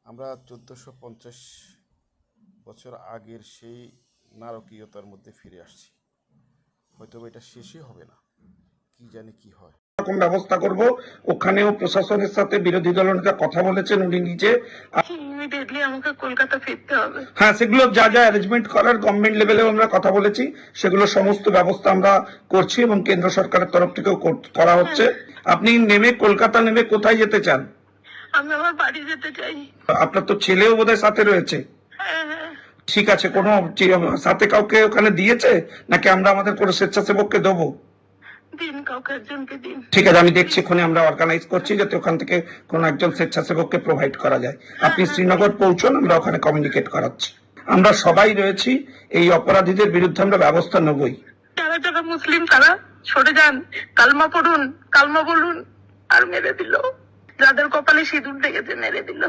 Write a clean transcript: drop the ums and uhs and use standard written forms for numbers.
আমরা 1450 বছর আগের সেই নারকীয়তার মধ্যে ফিরে আসছি। হয়তো এটা শেষই হবে না, কি জানি কি হয়। রকম ব্যবস্থা করব। ওখানেও প্রশাসনের সাথে বিরোধী দলনেতা কথা বলেছেন উনি নিজে। ইমিডিয়েটলি আমাকে কলকাতা ফিরতে হবে। হ্যাঁ, সেগুলো যা যা অ্যারেঞ্জমেন্ট করার গভর্নমেন্ট লেভেলেও আমরা কথা বলেছি, সেগুলো সমস্ত ব্যবস্থা আমরা করছি এবং কেন্দ্র সরকারের তরফ থেকেও করা হচ্ছে। আপনি নেমে কলকাতা নেমে কোথায় যেতে চান? আমি আমার বাড়ি যেতে চাই। আপনার তো ছেলেও বোধহয় সাথে রয়েছে। হ্যাঁ, ঠিক আছে, কোনো সাথে কাউকে ওখানে দিয়েছে নাকি আমরা আমাদের কোনো স্বেচ্ছাসেবককে দেবো? দিন, কাউকে একজনকে দিন। ঠিক আছে, আমি দেখছি, এখানে আমরা অর্গানাইজ করছি যাতে ওখান থেকে কোন একজন স্বেচ্ছাসেবককে প্রোভাইড করা যায়। আপনি শ্রীনগর পৌঁছন, আমরা ওখানে কমিউনিকেট করাচ্ছি। আমরা সবাই রয়েছি, এই অপরাধীদের বিরুদ্ধে আমরা ব্যবস্থা নেবই। যারা যারা মুসলিম তারা সরে যান, কালমা পড়ুন, কালমা বলুন, আর মেরে দিল। যাদের কপালে সিঁদুর লেগেছে মেরে দিল।